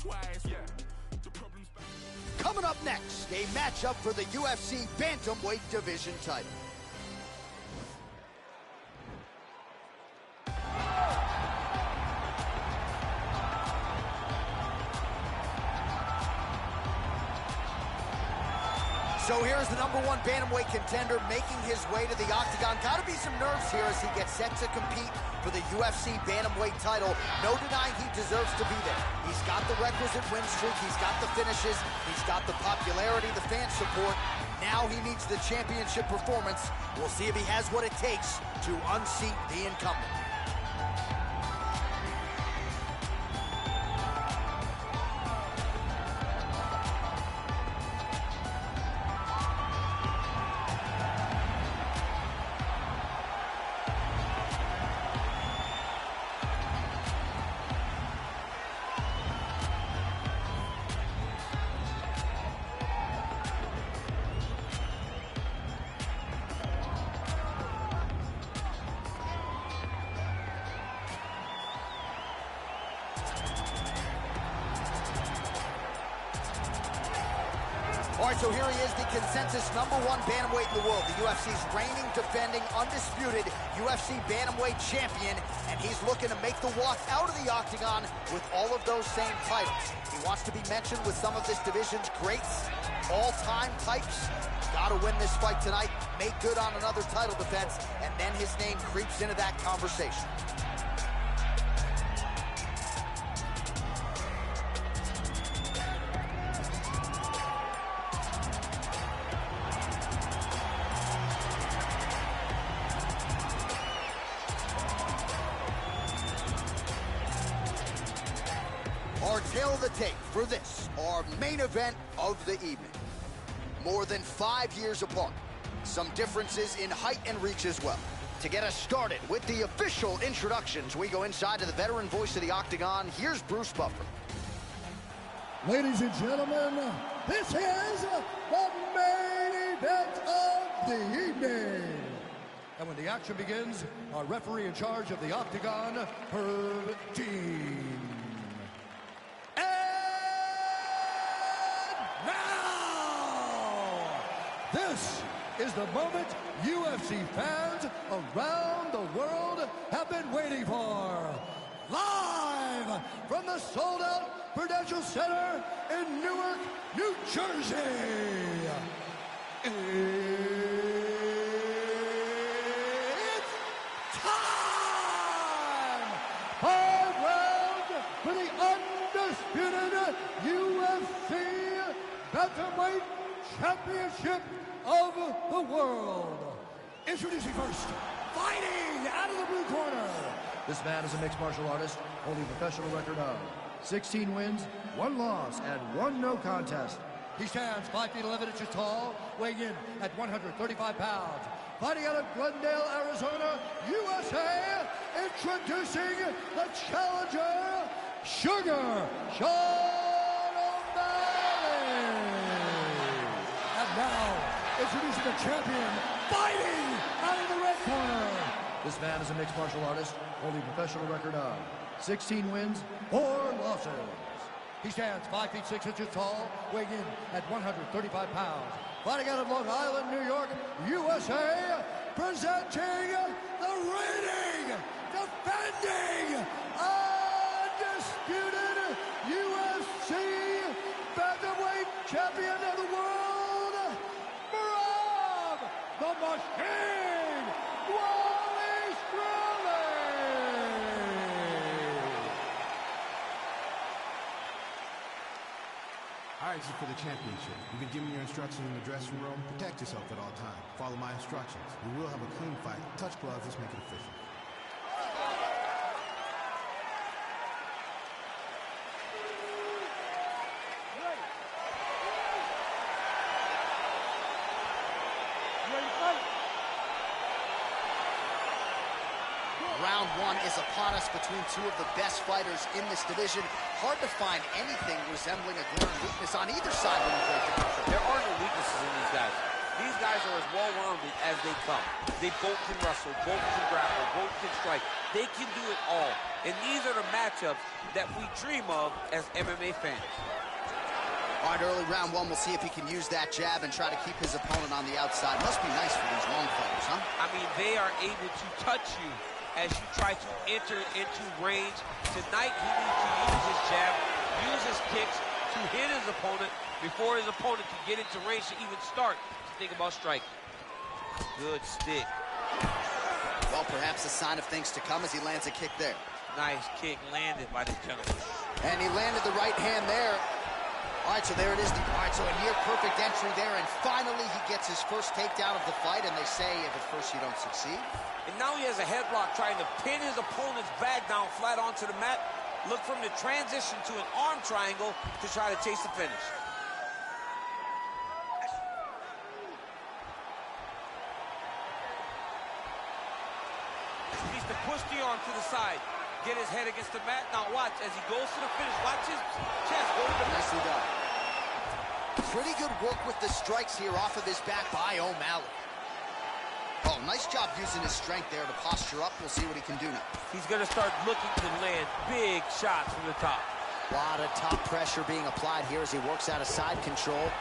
twice. Yeah. Coming up next, a matchup for the UFC Bantamweight Division title. So here's the #1 bantamweight contender making his way to the octagon. Gotta be some nerves here as he gets set to compete for the UFC bantamweight title. No denying he deserves to be there. He's got the requisite win streak, he's got the finishes, he's got the popularity, the fan support. Now he needs the championship performance. We'll see if he has what it takes to unseat the incumbent. All right, so here he is, the consensus #1 bantamweight in the world, the UFC's reigning, defending, undisputed UFC bantamweight champion, and he's looking to make the walk out of the octagon with all of those same titles. He wants to be mentioned with some of this division's greats, all-time types. Got to win this fight tonight, make good on another title defense, and then his name creeps into that conversation. Our tail of the tape for this, our main event of the evening. More than 5 years apart. Some differences in height and reach as well. To get us started with the official introductions, we go inside to the veteran voice of the octagon. Here's Bruce Buffer. Ladies and gentlemen, this is the main event of the evening. And when the action begins, our referee in charge of the octagon, Herb Dean. This is the moment UFC fans around the world have been waiting for. Live from the sold-out Prudential Center in Newark, New Jersey. It's time! 5 rounds for the undisputed UFC Bantamweight Championship of the world. Introducing first, fighting out of the blue corner. This man is a mixed martial artist, holding a professional record of 16 wins, 1 loss, and 1 no contest. He stands 5 feet 11 inches tall, weighing in at 135 pounds. Fighting out of Glendale, Arizona, USA, introducing the challenger, Sugar Sean O'Malley. And now, introducing the champion, fighting out of the red corner. This man is a mixed martial artist, holding a professional record of 16 wins, 4 losses. He stands 5 feet 6 inches tall, weighing in at 135 pounds. Fighting out of Long Island, New York, USA, presenting the reigning, defending, undisputed UFC Bantamweight Champion of the world, Merab, the Machine, Dvalishvili. All right, this is for the championship. You've been giving your instructions in the dressing room. Protect yourself at all times. Follow my instructions. We will have a clean fight. Touch gloves. Let's make it official. Round 1 is upon us between 2 of the best fighters in this division. Hard to find anything resembling a glaring weakness on either side when you break it down. There are no weaknesses in these guys. These guys are as well-rounded as they come. They both can wrestle, both can grapple, both can strike. They can do it all. And these are the matchups that we dream of as MMA fans. All right, early round one, we'll see if he can use that jab and try to keep his opponent on the outside. Must be nice for these long fighters, huh? I mean, they are able to touch you as you try to enter into range. Tonight, he needs to use his jab, use his kicks to hit his opponent before his opponent can get into range to even start to think about striking. Good stick. Well, perhaps a sign of things to come as he lands a kick there. Nice kick landed by this gentleman. And he landed the right hand there. All right, so there it is. All right, so a near-perfect entry there, and finally he gets his first takedown of the fight, and they say if at first you don't succeed. And now he has a headlock trying to pin his opponent's back down flat onto the mat. Look for him to transition to an arm triangle to try to chase the finish. He needs to push the arm to the side. Get his head against the mat. Now watch as he goes to the finish. Watch his chest go to the mat. Nicely done. Pretty good work with the strikes here off of his back by O'Malley. Oh, nice job using his strength there to posture up. We'll see what he can do now. He's going to start looking to land big shots from the top. A lot of top pressure being applied here as he works out of side control.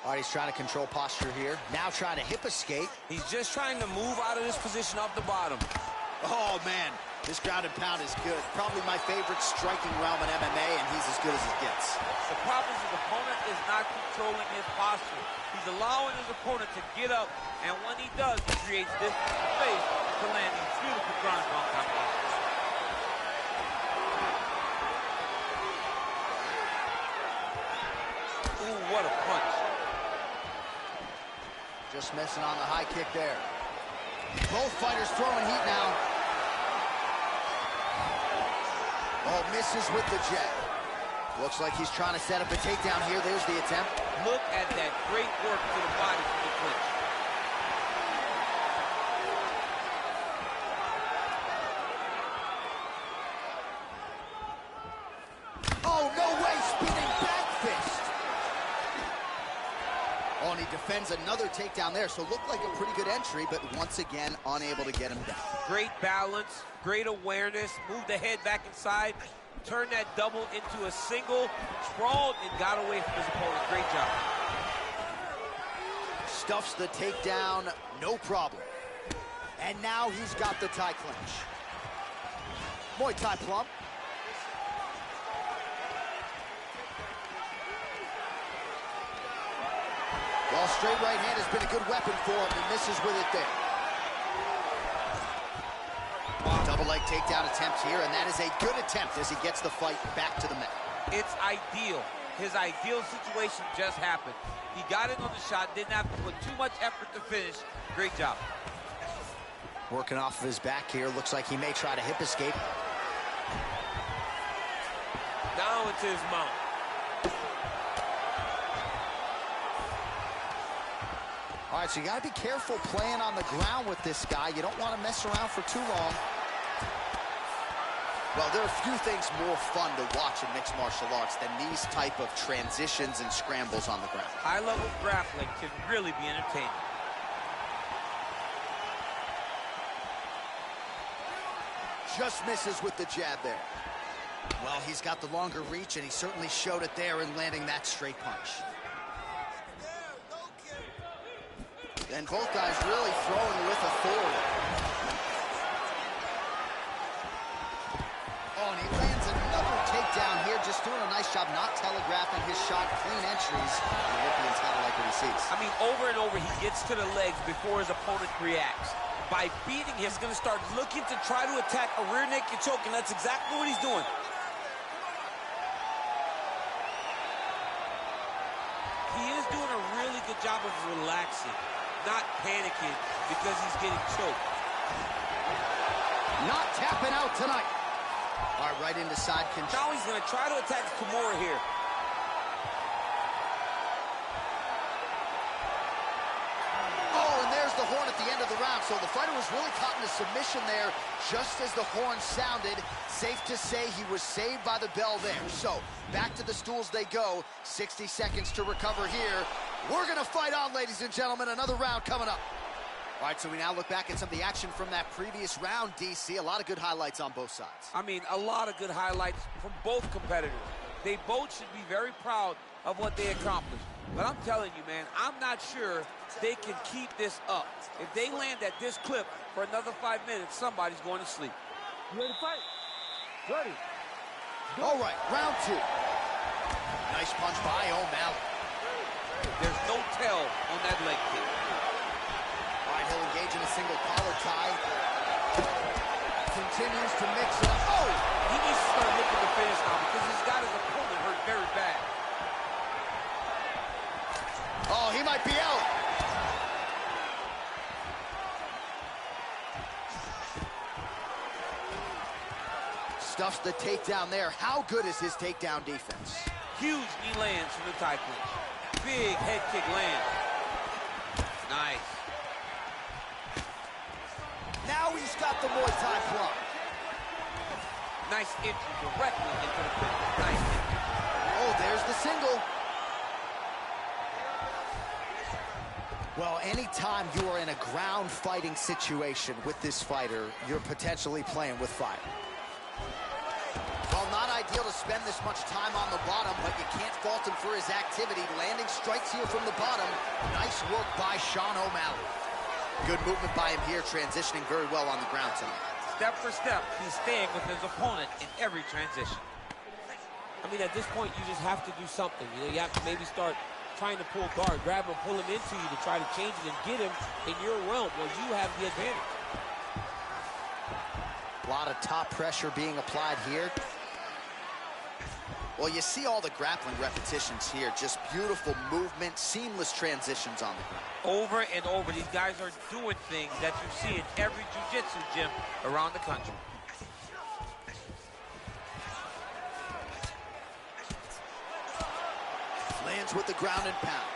All right, he's trying to control posture here. Now trying to hip escape. He's just trying to move out of this position off the bottom. Oh, man, this ground and pound is good. Probably my favorite striking realm in MMA, and he's as good as it gets. The problem is his opponent is not controlling his posture. He's allowing his opponent to get up, and when he does, he creates this space to land these beautiful ground and pound combinations. Ooh, what a punch. Just missing on the high kick there. Both fighters throwing heat now. Oh, misses with the jab. Looks like he's trying to set up a takedown here. There's the attempt. Look at that great work to the body from the clinch. Oh, no way, spinning back fist. Oh, and he defends another takedown there, so looked like a pretty good entry, but once again, unable to get him down. Great balance, great awareness, moved the head back inside, turned that double into a single, sprawled, and got away from his opponent. Great job. Stuffs the takedown, no problem. And now he's got the tie clinch. Muay Thai plump. Well, straight right hand has been a good weapon for him, and misses with it there. Double leg takedown attempt here, and that is a good attempt as he gets the fight back to the mat. It's ideal. His ideal situation just happened. He got in on the shot, didn't have to put too much effort to finish. Great job. Working off of his back here. Looks like he may try to hip escape. Now into his mount. All right, so you got to be careful playing on the ground with this guy. You don't want to mess around for too long. Well, there are few things more fun to watch in mixed martial arts than these type of transitions and scrambles on the ground. High-level grappling can really be entertaining. Just misses with the jab there. Well, he's got the longer reach, and he certainly showed it there in landing that straight punch. And both guys really throwing with authority. Oh, and he lands another takedown here, just doing a nice job not telegraphing his shot. Clean entries. The Olympian's got to like what he sees. I mean, over and over, he gets to the legs before his opponent reacts. By beating him, he's going to start looking to try to attack a rear naked choke, and that's exactly what he's doing. He is doing a really good job of relaxing, not panicking because he's getting choked. Not tapping out tonight. All right, right into side control. Now he's going to try to attack Kimura here. Oh, and there's the horn at the end of the round. So the fighter was really caught in a submission there just as the horn sounded. Safe to say he was saved by the bell there. So back to the stools they go. 60 seconds to recover here. We're going to fight on, ladies and gentlemen. Another round coming up. All right, so we now look back at some of the action from that previous round, DC. A lot of good highlights on both sides. I mean, a lot of good highlights from both competitors. They both should be very proud of what they accomplished. But I'm telling you, man, I'm not sure they can keep this up. If they land at this clip for another 5 minutes, somebody's going to sleep. You ready to fight? Ready. All right, round 2. Nice punch by O'Malley. There's no tell on that leg kick. All right, he'll engage in a single collar tie. Continues to mix it up. Oh! He needs to start looking to finish now because he's got his opponent hurt very bad. Oh, he might be out. Stuffs the takedown there. How good is his takedown defense? Huge knee lands from the tie clinch. Big head kick lands. Nice. Now he's got the Muay Thai plug. Nice entry directly into the finish. Nice entry. Oh, there's the single. Well, anytime you are in a ground fighting situation with this fighter, you're potentially playing with fire. Well, not ideal to spend this much time on the bottom, but you can't fault him for his activity. Landing strikes here from the bottom. Nice work by Sean O'Malley. Good movement by him here, transitioning very well on the ground tonight. Step for step, he's staying with his opponent in every transition. I mean, at this point, you just have to do something. You know, you have to maybe start trying to pull guard, grab him, pull him into you to try to change it and get him in your realm where you have the advantage. A lot of top pressure being applied here. Well, you see all the grappling repetitions here. Just beautiful movement, seamless transitions on the ground. Over and over, these guys are doing things that you see in every jiu-jitsu gym around the country. Lands with the ground and pound.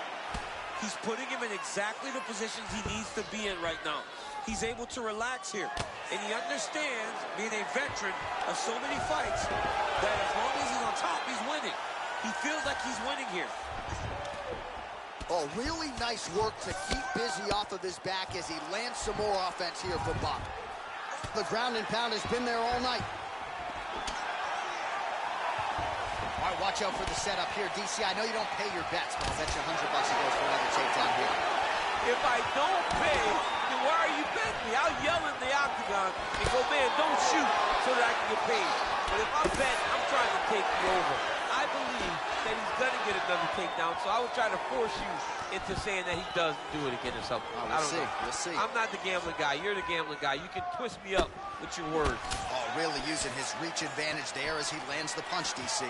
He's putting him in exactly the positions he needs to be in right now. He's able to relax here. And he understands, being a veteran of so many fights, that as long as he's on top, he's winning. He feels like he's winning here. Oh, really nice work to keep busy off of his back as he lands some more offense here for Bob. The ground and pound has been there all night. All right, watch out for the setup here. DC, I know you don't pay your bets, but I'll bet you $100 he goes for another takedown here. If I don't pay, then why are you betting me? I'll yell in the octagon and go, man, don't shoot so that I can get paid. But if I bet, I'm trying to take you over. I believe that he's going to get another takedown, so I would try to force you into saying that he doesn't do it again or something. Oh, I don't know. We'll see. I'm not the gambling guy. You're the gambling guy. You can twist me up with your words. Oh, really using his reach advantage there as he lands the punch, DC.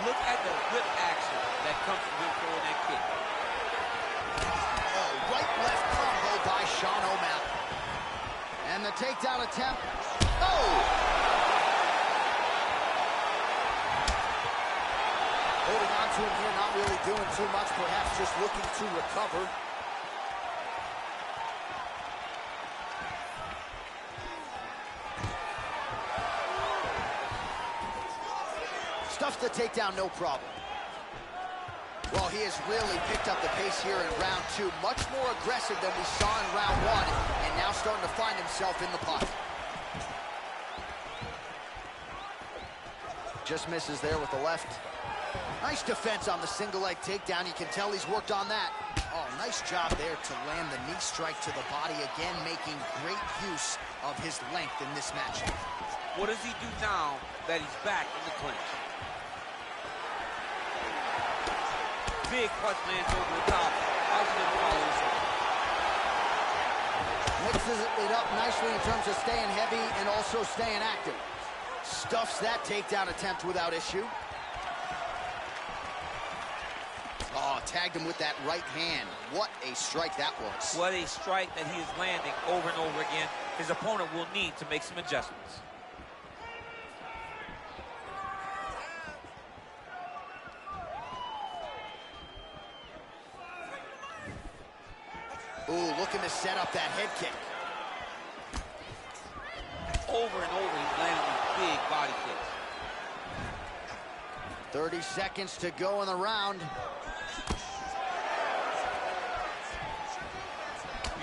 Look at the whip action that comes from him throwing that kick. Oh, right-left combo by Sean O'Malley. And the takedown attempt. Oh! Holding on to him here, not really doing too much, perhaps just looking to recover. Stuffs the takedown, no problem. Well, he has really picked up the pace here in round 2. Much more aggressive than we saw in round 1, and now starting to find himself in the pocket. Just misses there with the left. Nice defense on the single leg takedown. You can tell he's worked on that. Oh, nice job there to land the knee strike to the body, again making great use of his length in this matchup. What does he do now that he's back in the clinch? Big punch lands over the top. How's he gonna follow this one? Mixes it up nicely in terms of staying heavy and also staying active. Stuffs that takedown attempt without issue. Oh, tagged him with that right hand. What a strike that was. What a strike that he is landing over and over again. His opponent will need to make some adjustments. Ooh, looking to set up that head kick. Over and over, he's landing these big body kicks. 30 seconds to go in the round.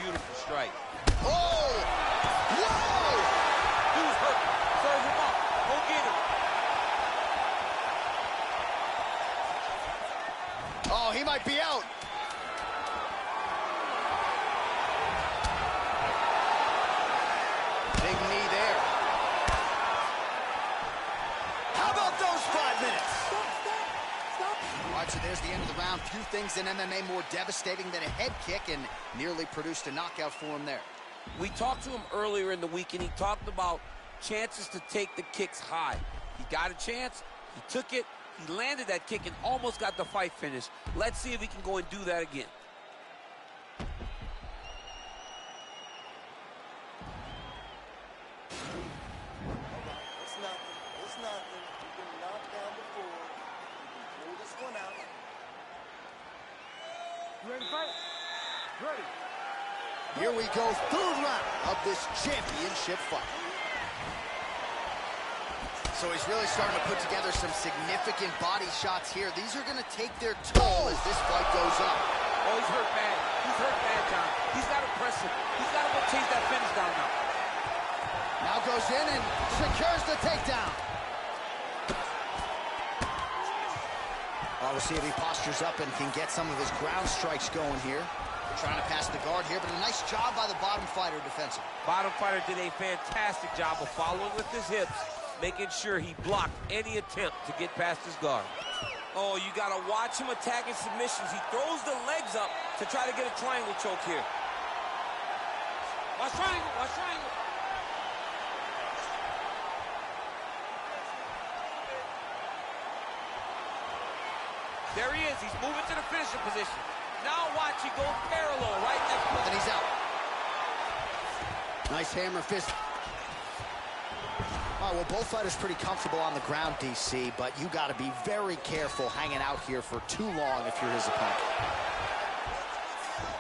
Beautiful strike. Oh! Whoa! Dude's hurt. Serve him up. Go get him. Oh, he might be out. Big knee there. How about those 5 minutes? All right, so there's the end of the round. Few things in MMA more devastating than a head kick, and nearly produced a knockout for him there. We talked to him earlier in the week, and he talked about chances to take the kicks high. He got a chance, he took it, he landed that kick, and almost got the fight finished. Let's see if he can go and do that again. It's nothing. It's nothing. You've been knocked down before. You can pull this one out. You ready to fight? Ready. Here we go, third round of this championship fight. So he's really starting to put together some significant body shots here. These are going to take their toll as this fight goes on. Oh, he's hurt bad. He's hurt bad, John. He's got to press him. He's got to go chase that finish down now. Now goes in and secures the takedown. We'll see if he postures up and can get some of his ground strikes going here. Trying to pass the guard here, but a nice job by the bottom fighter defensively. Bottom fighter did a fantastic job of following with his hips, making sure he blocked any attempt to get past his guard. Oh, you got to watch him attacking submissions. He throws the legs up to try to get a triangle choke here. Watch triangle, watch triangle. There he is. He's moving to the finishing position. Now watch, he goes parallel right next to him. And he's out. Nice hammer fist. All right, well, both fighters pretty comfortable on the ground, DC, but you got to be very careful hanging out here for too long if you're his opponent.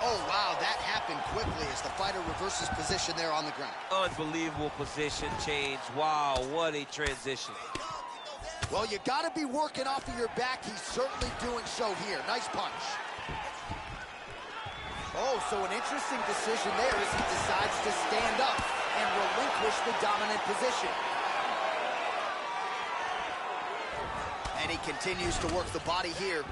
Oh, wow, that happened quickly as the fighter reverses position there on the ground. Unbelievable position change. Wow, what a transition. Well, you got to be working off of your back. He's certainly doing so here. Nice punch. Oh, so an interesting decision there as he decides to stand up and relinquish the dominant position. And he continues to work the body here.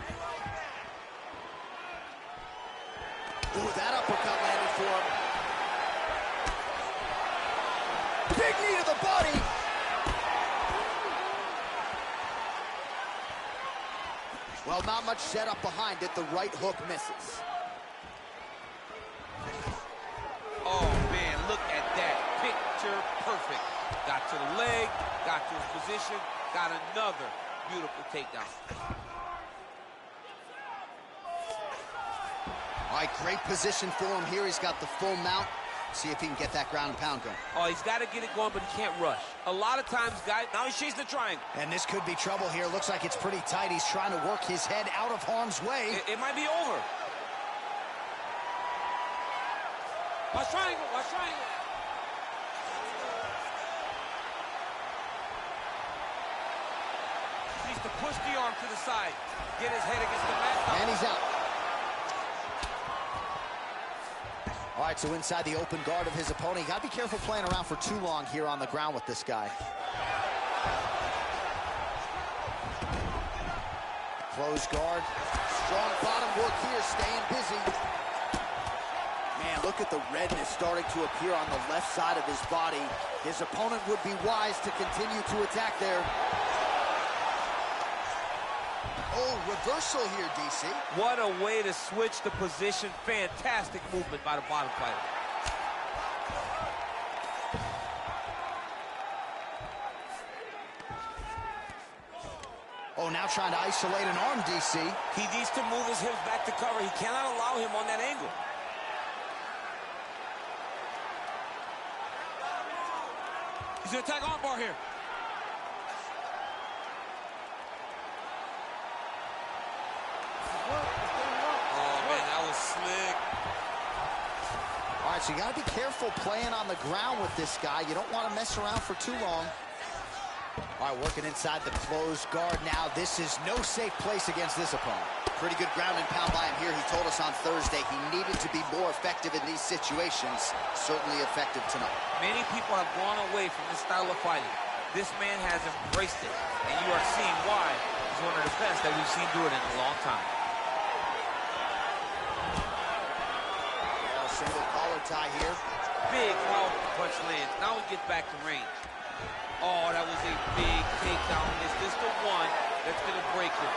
Ooh, that uppercut landed for him. Big knee to the body. Well, not much setup behind it. The right hook misses. Oh, man, look at that. Picture perfect. Got to the leg, got to his position, got another beautiful takedown. All right, great position for him here. He's got the full mount. See if he can get that ground and pound going. Oh, he's got to get it going, but he can't rush. A lot of times, guys, now he's chasing the triangle. And this could be trouble here. Looks like it's pretty tight. He's trying to work his head out of harm's way. It might be over. Watch triangle, watch triangle. He needs to push the arm to the side, get his head against the mat. And he's out. All right, so inside the open guard of his opponent. You got to be careful playing around for too long here on the ground with this guy. Close guard. Strong bottom work here, staying busy. Man, look at the redness starting to appear on the left side of his body. His opponent would be wise to continue to attack there. Oh, reversal here, DC. What a way to switch the position. Fantastic movement by the bottom fighter. Oh, now trying to isolate an arm, DC. He needs to move his hips back to cover. He cannot allow him on that angle. He's going to attack armbar here. Oh, man, that was slick. right, so you got to be careful playing on the ground with this guy. You don't want to mess around for too long. All right, working inside the closed guard now. This is no safe place against this opponent. Pretty good ground and pound by him here. He told us on Thursday he needed to be more effective in these situations. Certainly effective tonight. Many people have gone away from this style of fighting. This man has embraced it, and you are seeing why he's one of the best that we've seen do it in a long time. Single collar tie here. Big powerful punch lands. Now we get back to range. Oh, that was a big takedown. Is this the one that's going to break it?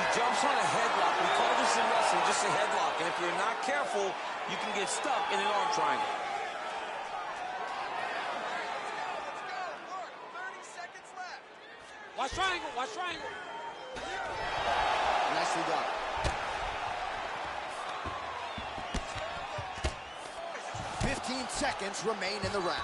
He jumps on a headlock. We call this in wrestling just a headlock. And if you're not careful, you can get stuck in an arm triangle. Let's go. Look, 30 seconds left. Watch triangle. Watch triangle. Nicely done. 15 seconds remain in the round.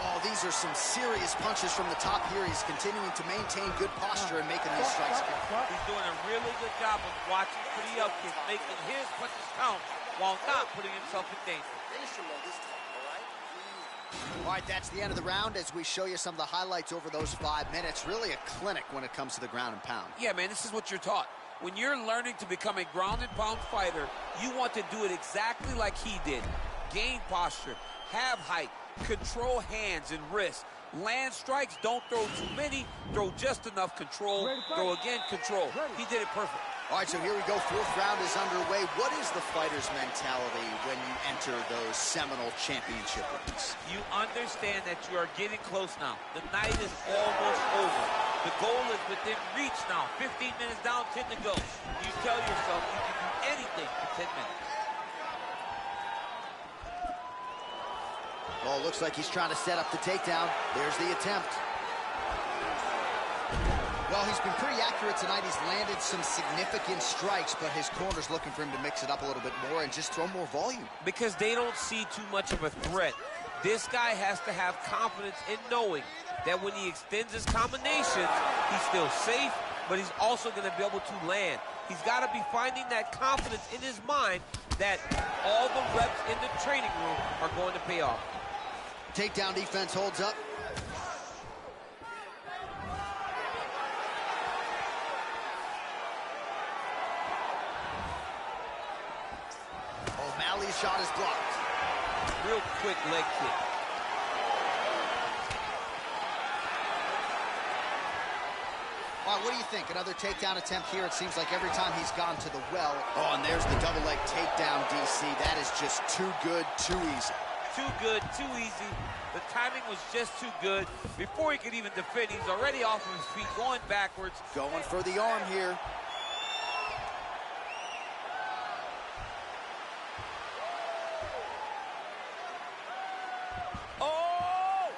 Oh, these are some serious punches from the top here. He's continuing to maintain good posture and making these strikes count. He's doing a really good job of watching for the up kick, making his punches count while not putting himself in danger. Finish him on this time, all right? All right, that's the end of the round as we show you some of the highlights over those 5 minutes. Really a clinic when it comes to the ground and pound. Yeah, man, this is what you're taught. When you're learning to become a ground and pound fighter, you want to do it exactly like he did. Gain posture, have height, control hands and wrists. Land strikes, don't throw too many, throw just enough, control, throw again, control. He did it perfect. All right, so here we go. 4th round is underway. What is the fighter's mentality when you enter those seminal championship rings? You understand that you are getting close now. The night is almost over. The goal is within reach now. 15 minutes down, 10 to go. You tell yourself you can do anything for 10 minutes. Oh, looks like he's trying to set up the takedown. There's the attempt. Well, he's been pretty accurate tonight. He's landed some significant strikes, but his corner's looking for him to mix it up a little bit more and just throw more volume. Because they don't see too much of a threat. This guy has to have confidence in knowing that when he extends his combinations, he's still safe, but he's also going to be able to land. He's got to be finding that confidence in his mind that all the reps in the training room are going to pay off. Takedown defense holds up. O'Malley's shot is blocked. Real quick leg kick. All right, what do you think? Another takedown attempt here. It seems like every time he's gone to the well. Oh, and there's the double leg takedown, DC. That is just too good, too easy. Too good, too easy. The timing was just too good. Before he could even defend, he's already off of his feet, going backwards. Going for the arm here. Oh!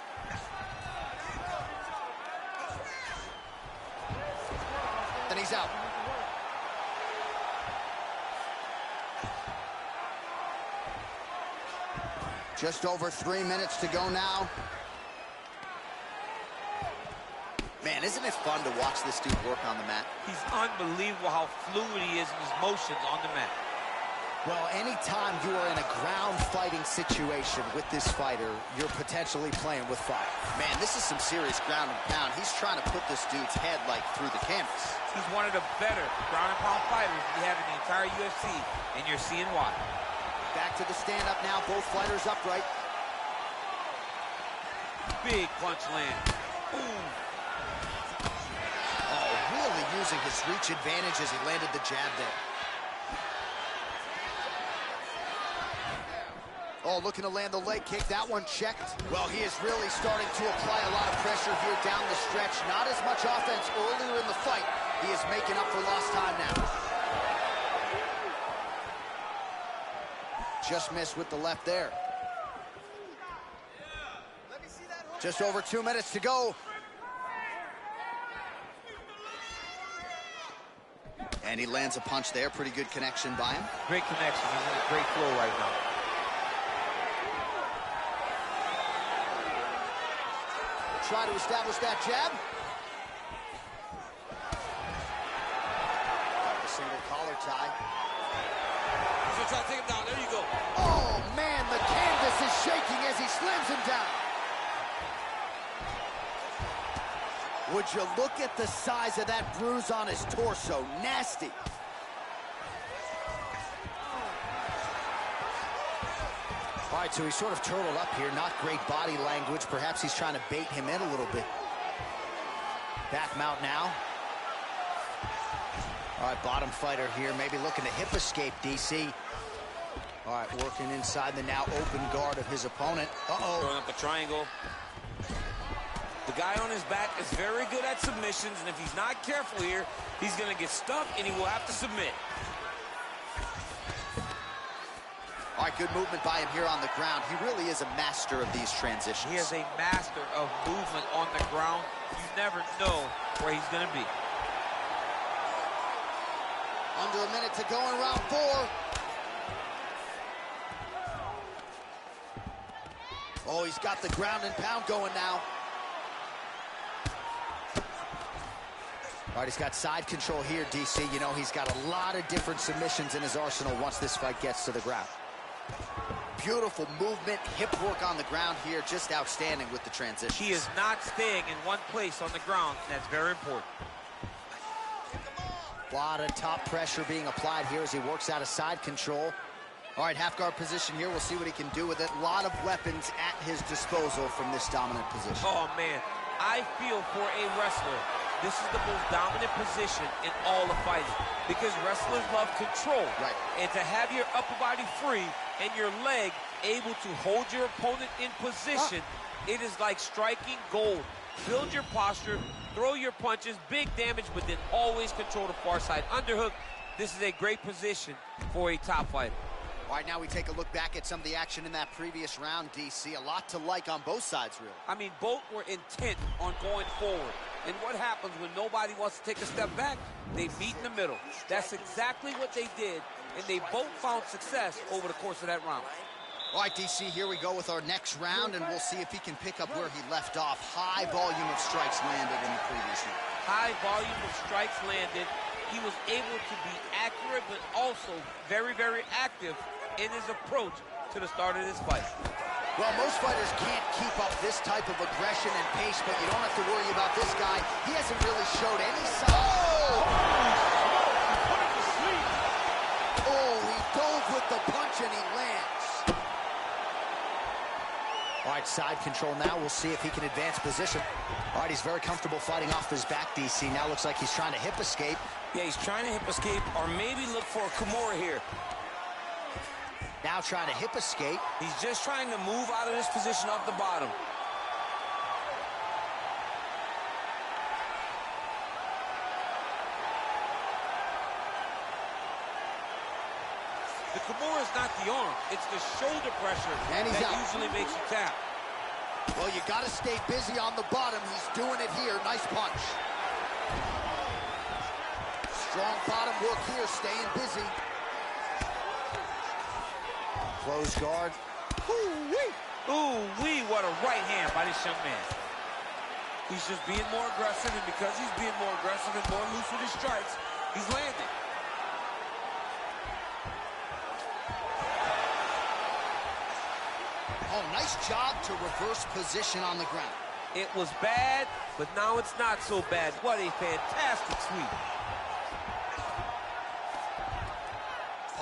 And he's out. Just over 3 minutes to go now. Man, isn't it fun to watch this dude work on the mat? He's unbelievable how fluid he is in his motions on the mat. Well, anytime you are in a ground fighting situation with this fighter, you're potentially playing with fire. Man, this is some serious ground and pound. He's trying to put this dude's head like through the canvas. He's one of the better ground and pound fighters we have in the entire UFC, and you're seeing why. Back to the stand-up now, both fighters upright. Big punch land. Ooh. Oh, really using his reach advantage as he landed the jab there. Oh, looking to land the leg kick. That one checked. Well, he is really starting to apply a lot of pressure here down the stretch. Not as much offense earlier in the fight. He is making up for lost time now. Just missed with the left there. Just over 2 minutes to go. And he lands a punch there. Pretty good connection by him. Great connection. He's in a great flow right now. Try to establish that jab. there, Ty. He's gonna try to take him down. There you go. Oh, man, the canvas is shaking as he slams him down. Would you look at the size of that bruise on his torso? Nasty. All right, so he's sort of turtled up here. Not great body language. Perhaps he's trying to bait him in a little bit. Back mount now. All right, bottom fighter here. Maybe looking to hip escape, DC. All right, working inside the now open guard of his opponent. Uh-oh. Throwing up a triangle. The guy on his back is very good at submissions, and if he's not careful here, he's going to get stuck, and he will have to submit. All right, good movement by him here on the ground. He really is a master of these transitions. He is a master of movement on the ground. You never know where he's going to be. Under a minute to go in round 4. Oh, he's got the ground and pound going now. All right, he's got side control here, DC. You know, he's got a lot of different submissions in his arsenal once this fight gets to the ground. Beautiful movement, hip work on the ground here, just outstanding with the transition. He is not staying in one place on the ground, and that's very important. A lot of top pressure being applied here as he works out of side control. All right, half guard position here. We'll see what he can do with it. A lot of weapons at his disposal from this dominant position. Oh, man, I feel for a wrestler. This is the most dominant position in all of fighting because wrestlers love control. Right. And to have your upper body free and your leg able to hold your opponent in position, it is like striking gold. Build your posture, throw your punches, big damage, but then always control the far side underhook. This is a great position for a top fighter. All right, now we take a look back at some of the action in that previous round, DC. A lot to like on both sides, really. I mean, both were intent on going forward. And what happens when nobody wants to take a step back? They meet in the middle. That's exactly what they did, and they both found success over the course of that round. All right, DC, here we go with our next round, and we'll see if he can pick up where he left off. High volume of strikes landed in the previous round. High volume of strikes landed. He was able to be accurate, but also very, very active in his approach to the start of this fight. Well, most fighters can't keep up this type of aggression and pace, but you don't have to worry about this guy. He hasn't really showed any sign. Oh! Put him to sleep. Oh, he dove with the punch and he lands. All right, side control now. We'll see if he can advance position. All right, he's very comfortable fighting off his back, DC. Now looks like he's trying to hip escape. Yeah, he's trying to hip escape or maybe look for a Kimura here. Now trying to hip escape. He's just trying to move out of this position off the bottom. The Kimura is not the arm. It's the shoulder pressure And he's that out. usually makes you tap. Well, you got to stay busy on the bottom. He's doing it here. Nice punch. Strong bottom work here, staying busy. Close guard. Ooh-wee. Ooh-wee, what a right hand by this young man. He's just being more aggressive, and because he's being more aggressive and more loose with his strikes, he's landing. Oh, nice job to reverse position on the ground. It was bad, but now it's not so bad. What a fantastic sweep.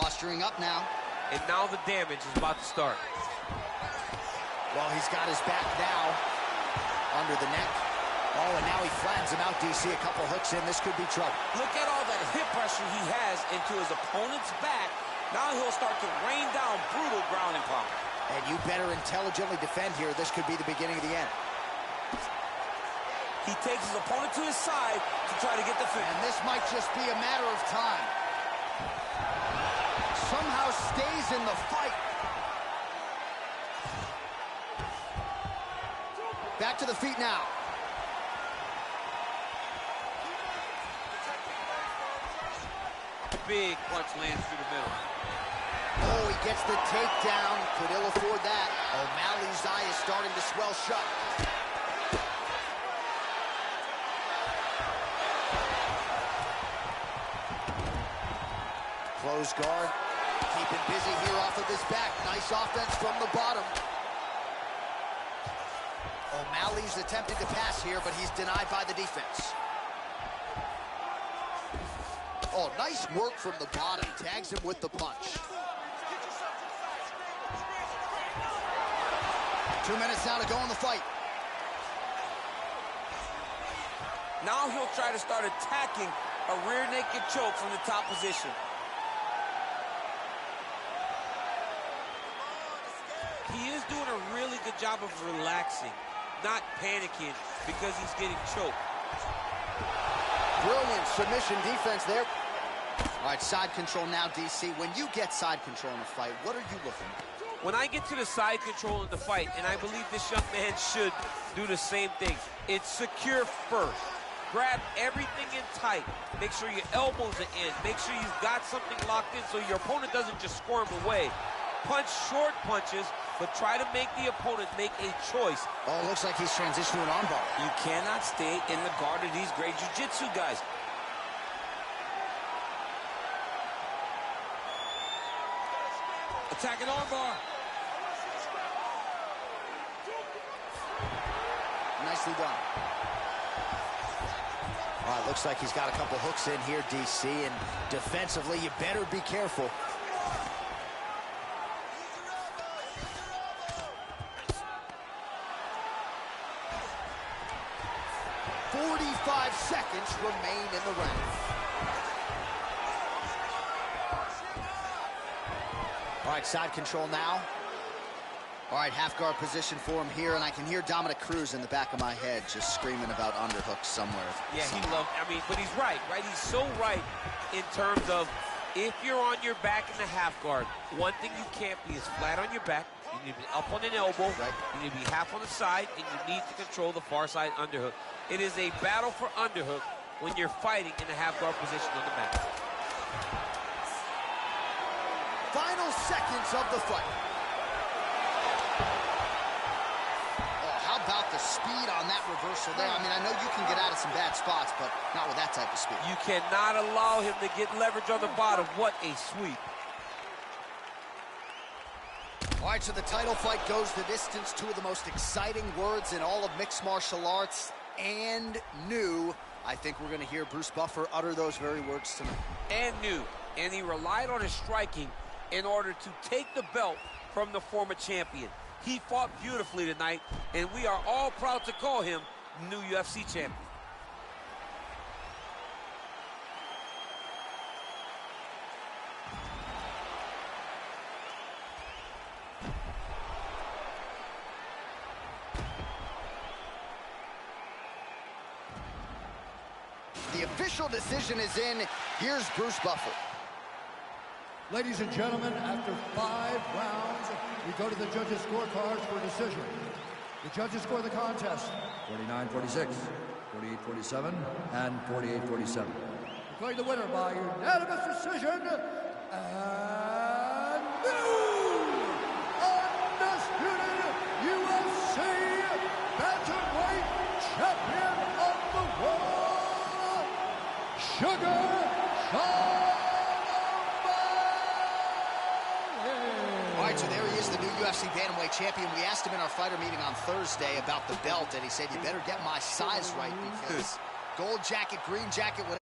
Posturing up now. And now the damage is about to start. Well, he's got his back now under the neck. Oh, and now he flattens him out, DC. A couple hooks in. This could be trouble. Look at all that hip pressure he has into his opponent's back. Now he'll start to rain down brutal ground and pound. And you better intelligently defend here. This could be the beginning of the end. He takes his opponent to his side to try to get the finish. And this might just be a matter of time. Somehow stays in the fight. Back to the feet now. Big punch lands through the middle. Oh, he gets the takedown. Could ill afford that. O'Malley's eye is starting to swell shut. Close guard. Keeping busy here off of his back. Nice offense from the bottom. O'Malley's attempting to pass here, but he's denied by the defense. Oh, nice work from the bottom. Tags him with the punch. 2 minutes now to go in the fight. Now he'll try to start attacking a rear naked choke from the top position. He is doing a really good job of relaxing, not panicking because he's getting choked. Brilliant submission defense there. All right, side control now, DC. When you get side control in a fight, what are you looking for? When I get to the side control in the fight, and I believe this young man should do the same thing, it's secure first. Grab everything in tight. Make sure your elbows are in. Make sure you've got something locked in so your opponent doesn't just squirm away. Punch short punches, but try to make the opponent make a choice. Oh, it looks like he's transitioning an armbar. You cannot stay in the guard of these great jiu-jitsu guys. Attacking armbar. Nicely done. All right, looks like he's got a couple hooks in here, DC, and defensively, you better be careful. Seconds remain in the round. All right, side control now. All right, half guard position for him here, and I can hear Dominic Cruz in the back of my head just screaming about underhooks somewhere. Yeah, he loves, but he's right? He's so right in terms of if you're on your back in the half guard, one thing you can't be is flat on your back. You need to be up on an elbow. Right. You need to be half on the side, and you need to control the far side underhook. It is a battle for underhook when you're fighting in the half guard position on the mat. Final seconds of the fight. Oh, how about the speed on that reversal there? I mean, I know you can get out of some bad spots, but not with that type of speed. You cannot allow him to get leverage on the bottom. What a sweep. All right, so the title fight goes the distance. Two of the most exciting words in all of mixed martial arts, and new. I think we're going to hear Bruce Buffer utter those very words tonight. And new. And he relied on his striking in order to take the belt from the former champion. He fought beautifully tonight, and we are all proud to call him new UFC champion. The official decision is in. Here's Bruce Buffer. Ladies and gentlemen, after 5 rounds, we go to the judges' scorecards for a decision. The judges score the contest 49-46, 48-47, and 48-47. Declaring the winner by unanimous decision, and new undisputed UFC bantamweight champion of the world, Sugar Sean. All right, so there he is, the new UFC bantamweight champion. We asked him in our fighter meeting on Thursday about the belt, and he said, you better get my size right, because gold jacket, green jacket, whatever.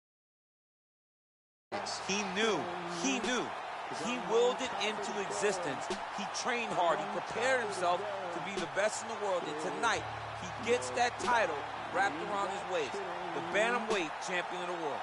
He knew. He willed it into existence. He trained hard. He prepared himself to be the best in the world, and tonight, he gets that title wrapped around his waist. The bantamweight champion of the world.